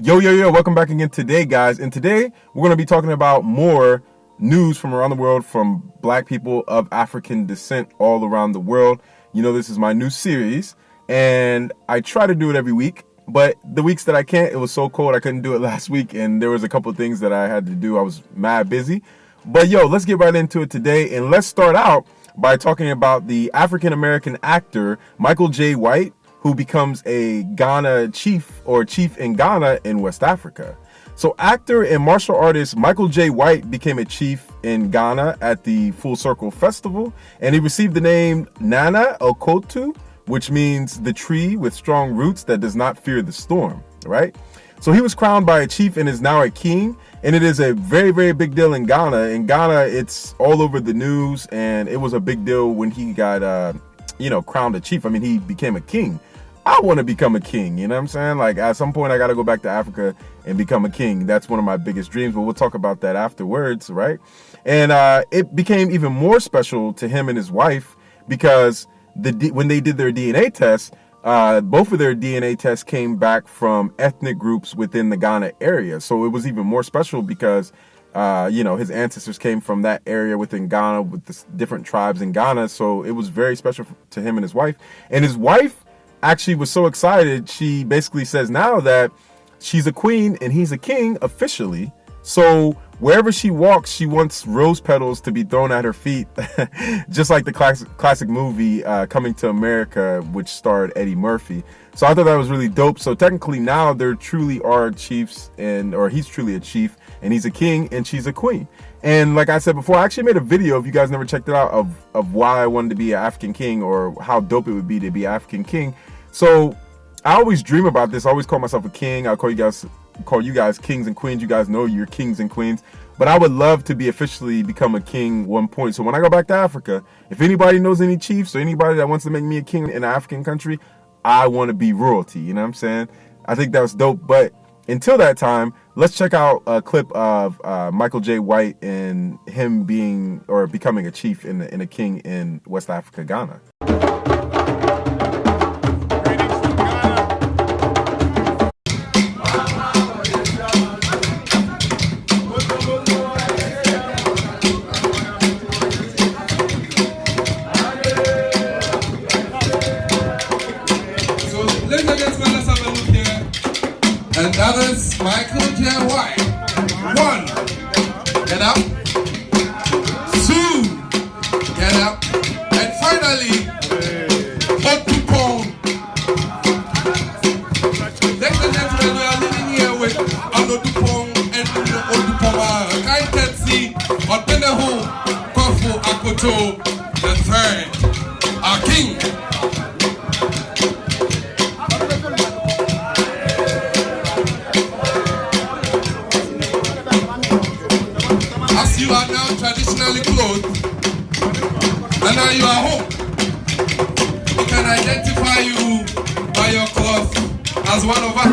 Yo, welcome back again today, guys. And today we're going to be talking about more news from around the world from black people of African descent all around the world. You know, this is my new series and I try to do it every week, but the weeks that I can't, it was so cold I couldn't do it last week and there was a couple of things that I had to do. I was mad busy. But yo, let's get right into it today, and let's start out by talking about the African-American actor Michael J. White, who becomes a Ghana chief in Ghana in West Africa. So actor and martial artist Michael J. White became a chief in Ghana at the Full Circle Festival, and he received the name Nana Okotu, which means the tree with strong roots that does not fear the storm, right? So he was crowned by a chief and is now a king, and it is a very, very big deal in Ghana. In Ghana, it's all over the news, and it was a big deal when he got, crowned a chief. I mean, he became a king. I want to become a king, you know what I'm saying? Like, at some point, I got to go back to Africa and become a king. That's one of my biggest dreams, but we'll talk about that afterwards, right? And it became even more special to him and his wife because when they did their DNA test, both of their DNA tests came back from ethnic groups within the Ghana area. So it was even more special because, his ancestors came from that area within Ghana with the different tribes in Ghana. So it was very special to him and his wife. And his wife actually was so excited, she basically says now that she's a queen and he's a king officially. So wherever she walks, she wants rose petals to be thrown at her feet, just like the classic movie Coming to America, which starred Eddie Murphy. So I thought that was really dope. So technically now there truly are chiefs, or he's truly a chief, and he's a king and she's a queen. And like I said before, I actually made a video, if you guys never checked it out, of why I wanted to be an African king, or how dope it would be to be an African king. So I always dream about this. I always call myself a king. I'll call you guys kings and queens. You guys know you're kings and queens. But I would love to officially become a king one point. So when I go back to Africa, if anybody knows any chiefs or anybody that wants to make me a king in an African country, I want to be royalty. You know what I'm saying? I think that was dope. But until that time, let's check out a clip of Michael J. White and him becoming a chief and a king in West Africa, Ghana. And that is Michael J. White. 1, get up. 2, get up. And finally, Popsicle. Ladies and gentlemen, we are living here with Odupong and Odupong. I can see Oteneho Kofu Akoto III, our king. You are now traditionally clothed, and now you are home. We can identify you by your cloth as one of us.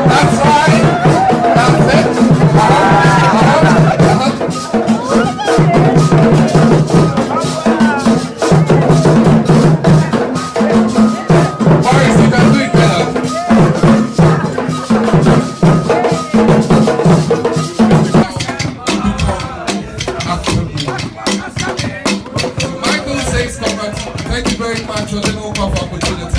That's right. That's it. Boris, you can do it better. Thank you very much for the opportunity.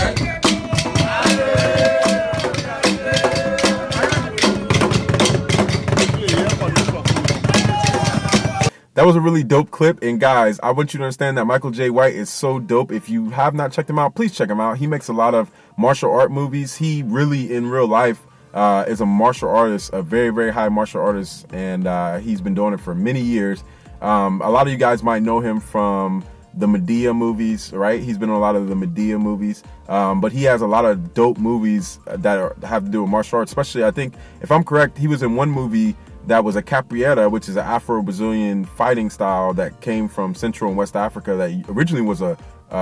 That was a really dope clip, and guys, I want you to understand that Michael J. White is so dope. If you have not checked him out, please check him out. He makes a lot of martial art movies. He really, in real life, is a martial artist, a very, very high martial artist, and he's been doing it for many years. A lot of you guys might know him from the Medea movies, right? He's been in a lot of the Medea movies, but he has a lot of dope movies that have to do with martial arts. Especially, I think, if I'm correct, he was in one movie that was a capoeira, which is an Afro-Brazilian fighting style that came from Central and West Africa that originally was a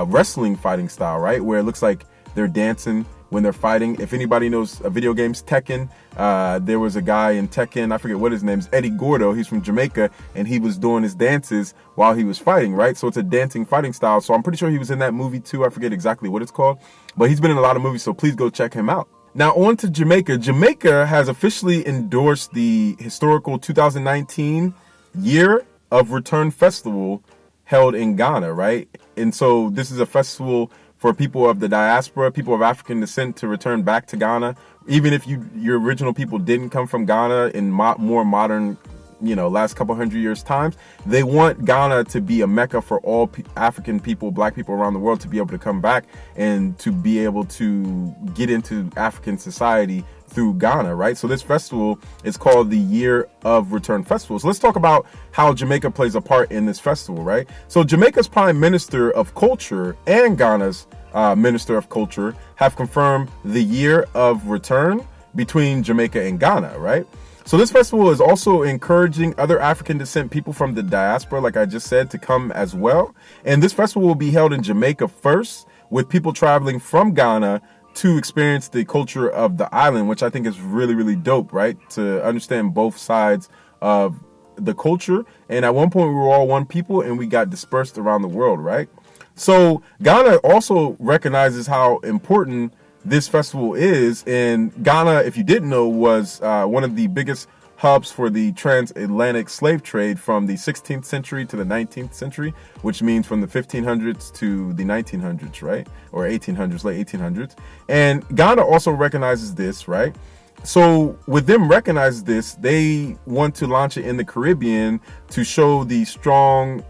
wrestling fighting style, right? Where it looks like they're dancing when they're fighting. If anybody knows video games, Tekken, there was a guy in Tekken, I forget what his name is, Eddie Gordo, he's from Jamaica, and he was doing his dances while he was fighting, right? So it's a dancing fighting style. So I'm pretty sure he was in that movie too. I forget exactly what it's called, but he's been in a lot of movies, so please go check him out. Now on to Jamaica. Jamaica has officially endorsed the historical 2019 Year of Return Festival held in Ghana, right? And so this is a festival for people of the diaspora, people of African descent, to return back to Ghana. Even if your original people didn't come from Ghana in more modern, last couple hundred years times, they want Ghana to be a mecca for all African people, black people around the world, to be able to come back and to be able to get into African society through Ghana, right? So this festival is called the Year of Return Festival. So let's talk about how Jamaica plays a part in this festival, right? So Jamaica's Prime Minister of Culture and Ghana's Minister of Culture have confirmed the Year of Return between Jamaica and Ghana, right? So this festival is also encouraging other African descent people from the diaspora, like I just said, to come as well. And this festival will be held in Jamaica first, with people traveling from Ghana to experience the culture of the island, which I think is really, really dope, right? To understand both sides of the culture. And at one point we were all one people and we got dispersed around the world, right? So Ghana also recognizes how important this festival is. And Ghana, if you didn't know, was one of the biggest hubs for the transatlantic slave trade from the 16th century to the 19th century, which means from the 1500s to the 1900s, right? Or 1800s, late 1800s. And Ghana also recognizes this, right? So with them recognize this, they want to launch it in the Caribbean to show the strong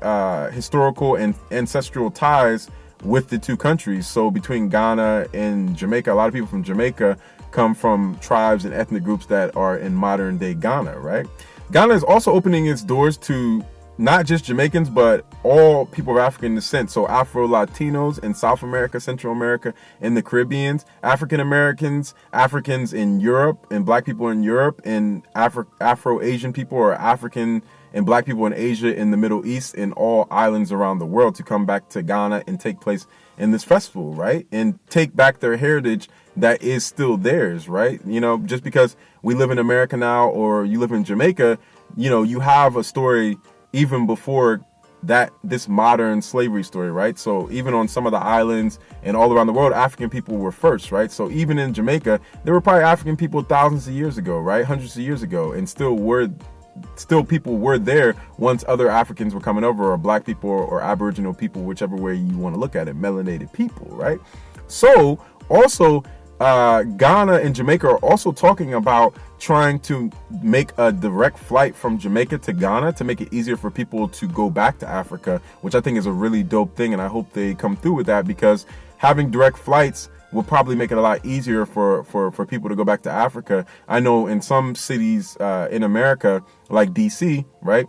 historical and ancestral ties with the two countries. So between Ghana and Jamaica, a lot of people from Jamaica come from tribes and ethnic groups that are in modern day Ghana, right? Ghana is also opening its doors to not just Jamaicans, but all people of African descent. So Afro-Latinos in South America, Central America, and the Caribbean, African Americans, Africans in Europe, and black people in Europe, and Afro-Asian people, or African and black people in Asia, in the Middle East, and all islands around the world, to come back to Ghana and take place in this festival, right? And take back their heritage that is still theirs, right? Just because we live in America now, or you live in Jamaica, you have a story even before that, this modern slavery story, right? So even on some of the islands and all around the world, African people were first, right? So even in Jamaica, there were probably African people thousands of years ago, right? Hundreds of years ago, and still people were there once other Africans were coming over, or black people, or Aboriginal people, whichever way you want to look at it, melanated people, right? So also Ghana and Jamaica are also talking about trying to make a direct flight from Jamaica to Ghana to make it easier for people to go back to Africa, which I think is a really dope thing. And I hope they come through with that, because having direct flights will probably make it a lot easier for people to go back to Africa. I know in some cities in America, like DC, right?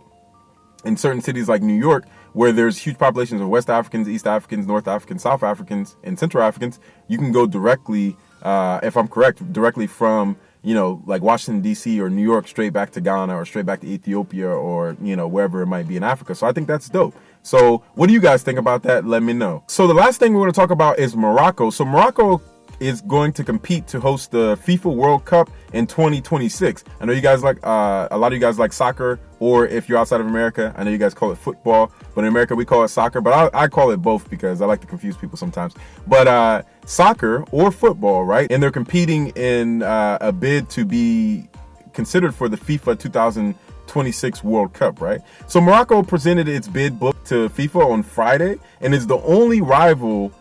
In certain cities like New York, where there's huge populations of West Africans, East Africans, North Africans, South Africans, and Central Africans, you can go directly, if I'm correct, directly from, like Washington, D.C. or New York, straight back to Ghana, or straight back to Ethiopia, or, wherever it might be in Africa. So I think that's dope. So what do you guys think about that? Let me know. So the last thing we're going to talk about is Morocco. So Morocco is going to compete to host the FIFA World Cup in 2026. I know you guys like, a lot of you guys like soccer, or if you're outside of America, I know you guys call it football, but in America we call it soccer, but I call it both because I like to confuse people sometimes. But soccer or football, right? And they're competing in a bid to be considered for the FIFA 2026 World Cup, right? So Morocco presented its bid book to FIFA on Friday, and is the only rival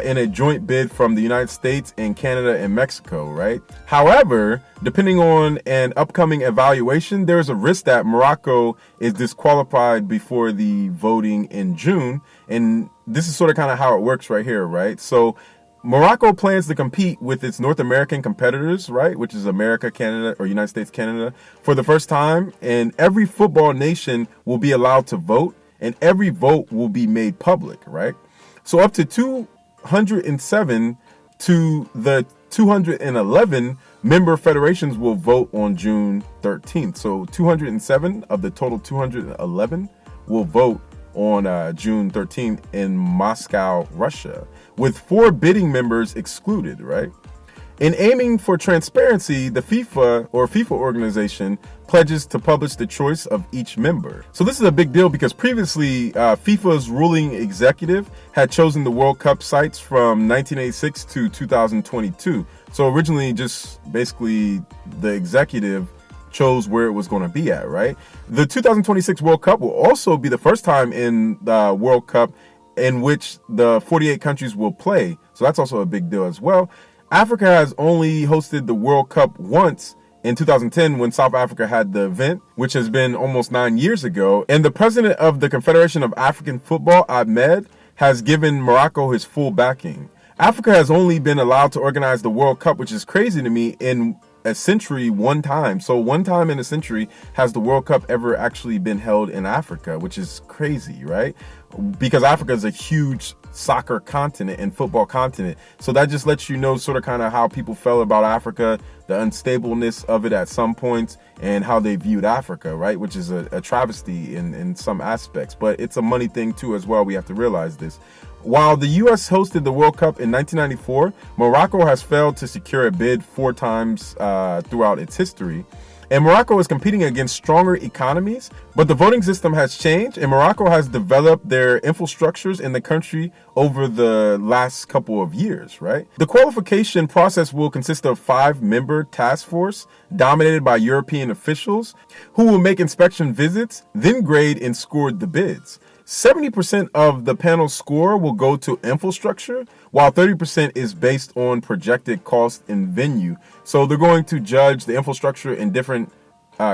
in a joint bid from the United States and Canada and Mexico, right? However, depending on an upcoming evaluation, there's a risk that Morocco is disqualified before the voting in June. And this is sort of kind of how it works right here, right? So Morocco plans to compete with its North American competitors, right? Which is America, Canada, or United States, Canada, for the first time. And every football nation will be allowed to vote, and every vote will be made public, right? So up to 207 to the 211 member federations will vote on June 13th. So 207 of the total 211 will vote on June 13th in Moscow, Russia, with 4 bidding members excluded, right? In aiming for transparency, the FIFA organization pledges to publish the choice of each member. So this is a big deal because previously FIFA's ruling executive had chosen the World Cup sites from 1986 to 2022. So originally just basically the executive chose where it was going to be at, right? The 2026 World Cup will also be the first time in the World Cup in which the 48 countries will play. So that's also a big deal as well. Africa has only hosted the World Cup once in 2010 when South Africa had the event, which has been almost 9 years ago. And the president of the Confederation of African Football, Ahmed, has given Morocco his full backing. Africa has only been allowed to organize the World Cup, which is crazy to me, in a century one time. So one time in a century has the World Cup ever actually been held in Africa, which is crazy, right? Because Africa is a huge soccer continent and football continent. So that just lets you know sort of kind of how people felt about Africa, the unstableness of it at some points, and how they viewed Africa, right? Which is a travesty in some aspects, but it's a money thing too as well. We have to realize this. While the U.S. hosted the World Cup in 1994, Morocco has failed to secure a bid 4 times throughout its history. And Morocco is competing against stronger economies, but the voting system has changed, and Morocco has developed their infrastructures in the country over the last couple of years, right? The qualification process will consist of 5-member task force dominated by European officials who will make inspection visits, then grade and score the bids. 70% of the panel's score will go to infrastructure, while 30% is based on projected cost and venue. So they're going to judge the infrastructure in different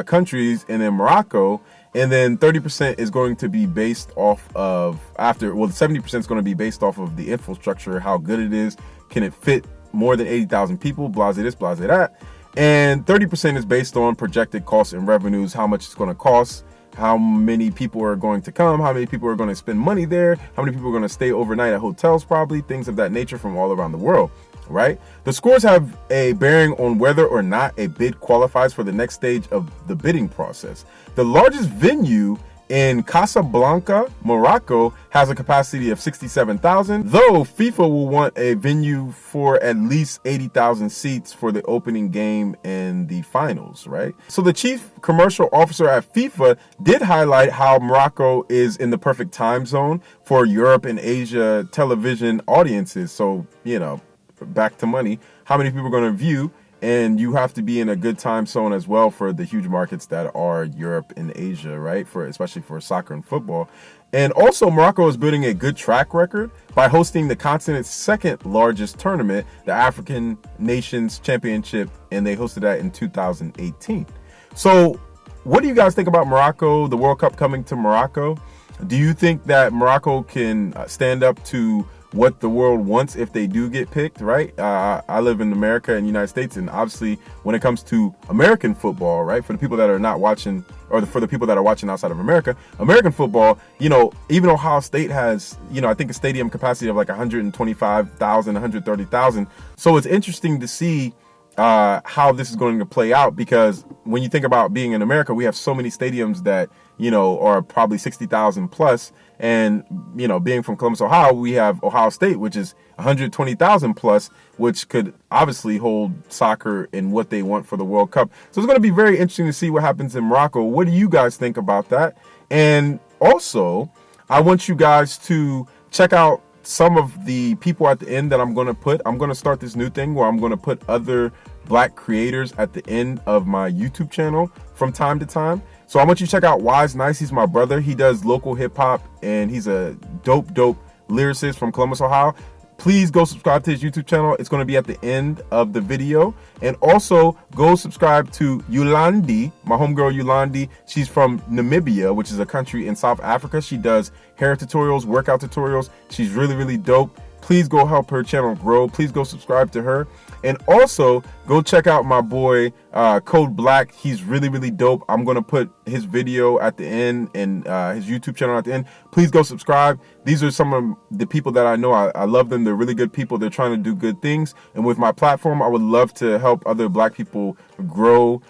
countries and in Morocco, and then 30% is going to be based off of 70% is going to be based off of the infrastructure, how good it is, can it fit more than 80,000 people, blase this, blase that, and 30% is based on projected costs and revenues, how much it's going to cost, how many people are going to come, how many people are going to spend money there, how many people are going to stay overnight at hotels, probably things of that nature from all around the world, right? The scores have a bearing on whether or not a bid qualifies for the next stage of the bidding process. The largest venue in Casablanca, Morocco, has a capacity of 67,000, though FIFA will want a venue for at least 80,000 seats for the opening game and the finals, right? So the chief commercial officer at FIFA did highlight how Morocco is in the perfect time zone for Europe and Asia television audiences. So, you know, back to money, how many people are going to view? And you have to be in a good time zone as well for the huge markets that are Europe and Asia, right? Especially for soccer and football. And also, Morocco is building a good track record by hosting the continent's second largest tournament, the African Nations Championship, and they hosted that in 2018. So what do you guys think about Morocco, the World Cup coming to Morocco? Do you think that Morocco can stand up to what the world wants if they do get picked, right? I live in America and United States, and obviously when it comes to American football, right, for the people that are not watching, or for the people that are watching outside of America, American football, you know, even Ohio State has, you know, I think a stadium capacity of like 125,000, 130,000. So it's interesting to see how this is going to play out, because when you think about being in America, we have so many stadiums that, you know, are probably 60,000 plus. And, you know, being from Columbus, Ohio, we have Ohio State, which is 120,000 plus, which could obviously hold soccer in what they want for the World Cup. So it's going to be very interesting to see what happens in Morocco. What do you guys think about that? And also, I want you guys to check out some of the people at the end that I'm going to put. I'm going to start this new thing where I'm going to put other Black creators at the end of my YouTube channel from time to time. So I want you to check out Wise Nice. He's my brother. He does local hip hop, and he's a dope lyricist from Columbus, Ohio. Please go subscribe to his YouTube channel. It's going to be at the end of the video. And also go subscribe to Yolandi, my homegirl Yolandi. She's from Namibia, which is a country in South Africa. She does hair tutorials, workout tutorials. She's really dope. Please go help her channel grow. Please go subscribe to her. And also go check out my boy Code Black. He's really dope. I'm going to put his video at the end and his YouTube channel at the end. Please go subscribe. These are some of the people that I know. I love them. They're really good people. They're trying to do good things. And with my platform, I would love to help other Black people grow,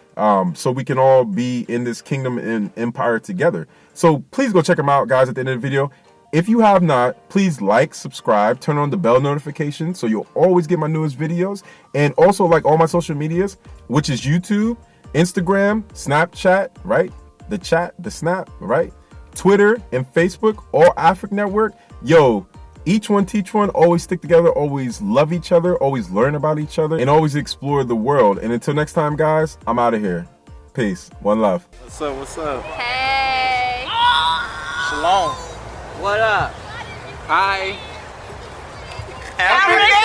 so we can all be in this kingdom and empire together. So please go check them out, guys, at the end of the video. If you have not, please like, subscribe, turn on the bell notification so you'll always get my newest videos. And also like all my social medias, which is YouTube, Instagram, Snapchat, right? The chat, the snap, right? Twitter and Facebook, all Afric Network. Yo, each one teach one, always stick together, always love each other, always learn about each other, and always explore the world. And until next time, guys, I'm out of here. Peace. One love. What's up? What's up? Hey. Shalom. What up? Hi. Africa.